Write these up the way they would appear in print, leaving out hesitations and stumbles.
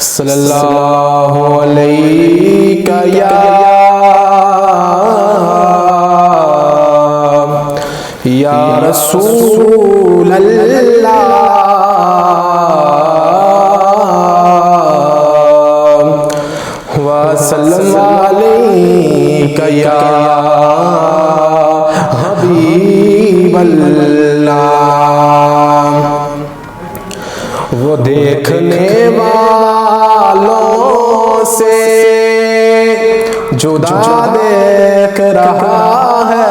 सल्लल्लाहु अलैका या रसूल अल्लाह व सल्लल्लाहु अलैका या हबीब अल्लाह। वो देखने वालों से जुदा देख रहा है,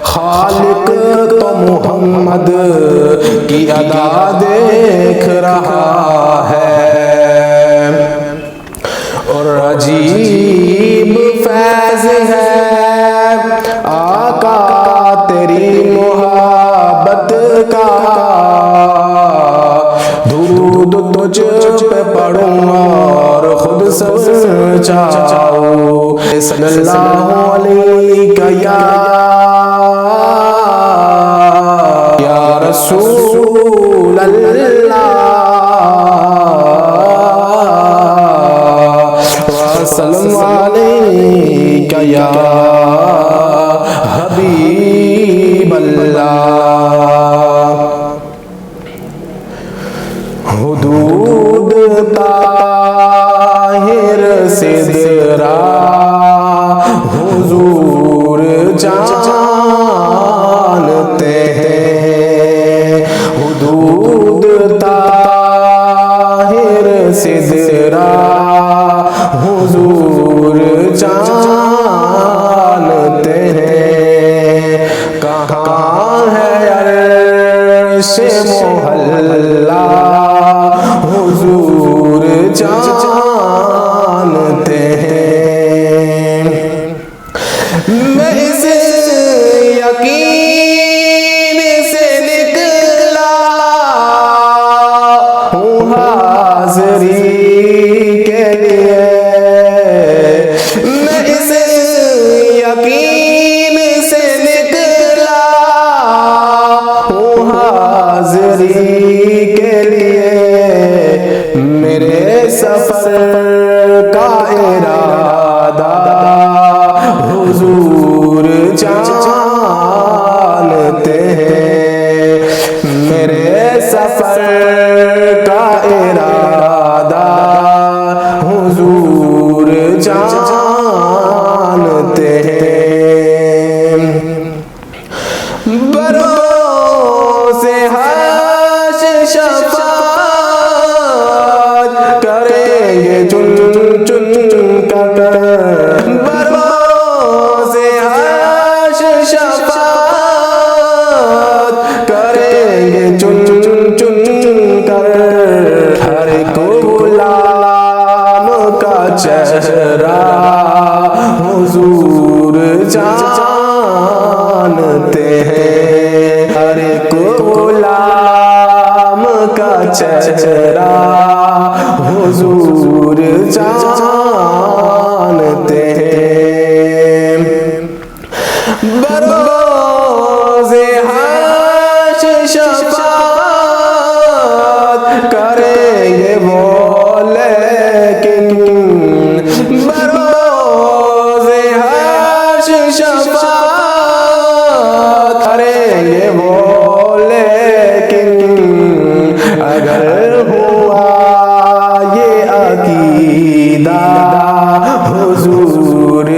खालिक तो मोहम्मद की अदा देख रहा है। और अजीब फैज़ है आका तेरी मोहब्बत का, दुरूद तुझ पे पढ़ूं और खुद समझाऊं। सल्लल्लाहु अलैका या रसूल अल्लाह व सल्लल्लाहु अलैका या हबीब अल्लाह। हुदूद ताहिर सिदरा हुजूर जानते हैं, हुदूद ताहिर सिदरा हुजूर जानते हैं। कहाँ है अर्श मोहल्ला हुजूर जानते हैं। मैं इस यकीन से निकला हूँ हाज़री के लिए, मैं इस यकीन से निकला हूँ हाज़री के लिए। मेरे सफर का इरादा हुजूर जानते हैं, मेरे सफर का इरादा हुजूर जानते हैं। बरोसे हश्र शफ़ाअत करेंगे चुन चुन कर, बरोसे हश्र शफ़ाअत करेंगे चुन चुन कर। हर गुलाम का चेहरा हुजूर जानते हैं, हर गुलाम का चेहरा हुजूर जानते हैं। बरोज़े हश्र शफ़ाअत करेंगे वो लेकिन, बरोज़े हश्र शफ़ाअत करेंगे वो लेकिन, अगर हुआ ये अकीदा हुजूर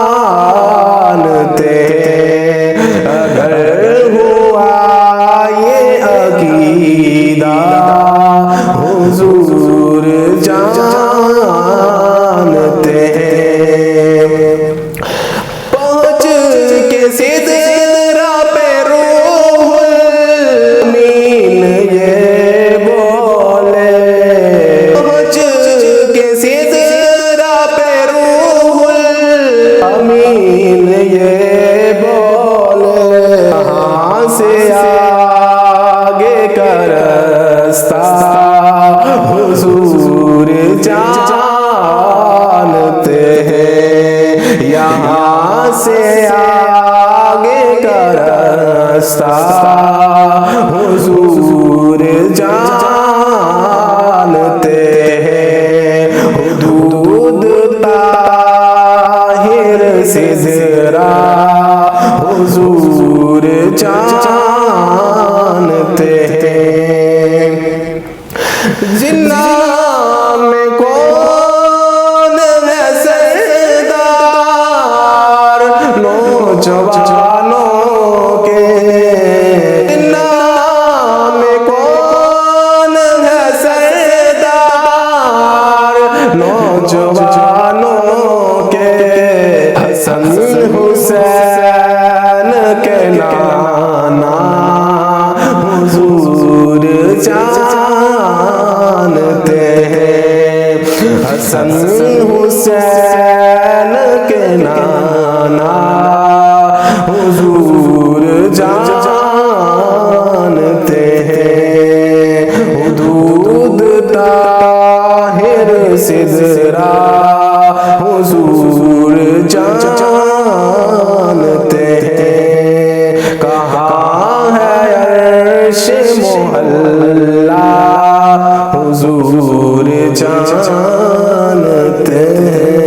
जानते हैं, अगर हुआ ये अकीदा हुजूर जानते हैं। पहुँच के सिदरा पे रूहुल अमीन ये बोले, पहुँच के सिदरा पे रूहुल अमीन ये बोले। कहाँ से आगे का रास्ता हुजूर जानते हैं, यहाँ से आगे का रास्ता हुजूर जानते जानते हैं। जिन्ना में कौन है सरदार नौजवानों के, जिन्ना में कौन है सरदार नौजवानों के। हसन हुसैन के नाना हुजूर जानते हैं। हसन हुसैन के नाना हुजूर जानते हैं। हुदूद ताहिर सिदरा हुजूर जानते हैं। कहाँ है अर्श मोहल्ला हुजूर जानते हैं।